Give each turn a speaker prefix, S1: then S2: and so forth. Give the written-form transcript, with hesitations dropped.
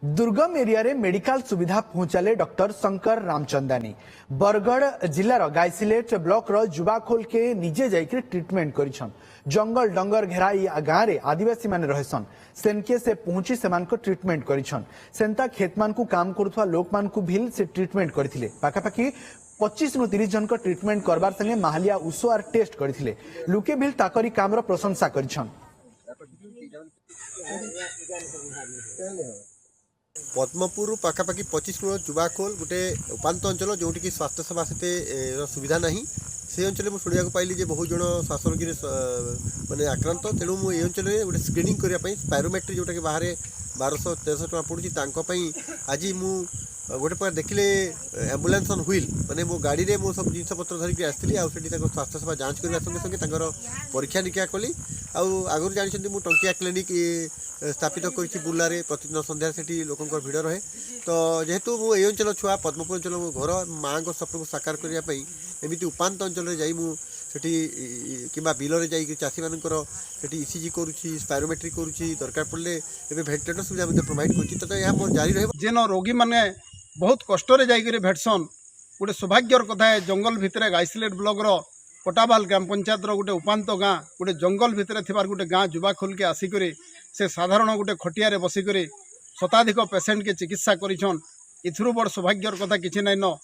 S1: दुर्गम एरिया रे मेडिकल सुविधा पहुंचाले डॉक्टर शंकर रामचंदानी। बरगढ़ जिलार गाइसिलेट ब्लॉक रो जुबाखोल के निजे जाइके ट्रीटमेंट करिछन। जंगल डंगर घेराई गाँव रे आदिवासी माने रहसन सेनके से पहुंची सेमान को ट्रीटमेंट करिछन। सेंता खेतमान को काम करुवा लोक मान को भी से ट्रीटमेंट करथिले। पाखापाखि 25 नु 30 जन को ट्रीटमेंट करबार संगे माहलिया उसोआर टेस्ट करथिले। लुके भी ताकरी कामर प्रशंसा करिछन।
S2: पद्मपुर पाखापाखि 25 किलो जुबाखोल गोटे उपात अंचल जोटि कि स्वास्थ्य सेवा से सुविधा ना से अंचल मुझे शुणा पाइली जे बहुत जन श्वास रोगी माने आक्रांत तेणु मुझे अंचल गोटे स्क्रीनिंग करने स्पायरोमेट्री जोटा कि बाहर 1200-1300 टका पड़ुची आज मु गोटे प्रकार देखिले एम्बुलेंस ऑन व्हील माने मो गाड़ी रे मो सब जिनस पत्र धरिक आसती स्वास्थ्य सेवा जांच करने संगे संगे परीक्षा निरीक्षा कली आगुरी जानते मुझे टंकिया क्लिनिक स्थापित कर बुलारे प्रतिदिन सन्ध्या से लोक भिड़ रहे तो जेहेतु मु अंचल छुआ पद्मपुर अंचल मो घर माँ स्वप्न को साकार करने एमती उपात अंचल सेठी किंबा बिलरे जाई चाषी मानकर सेठी ईसीजी करुच्ची स्पायरोमेट्री करुच्ची दरकार पड़े एवं भेंटिलेटर सुविधा प्रोवाइड कर यह मोर जारी रहे
S3: जेन रोगी मैंने बहुत कष्ट जाकर भेटसन गोटे सौभाग्यर कथा है जंगल भितर गाइसिलेट ब्लॉक रो कोटाबाल ग्राम पंचायत गोटे उपात गाँ गोटे जंगल भितर थिबार गोटे गाँ जुबाखोल के आसिक से साधारण गोटे खटिया बसिक शताधिक पेसेंट के चिकित्सा करिछन। इथुरु बड़ सौभाग्यर कथा किछि नाइन।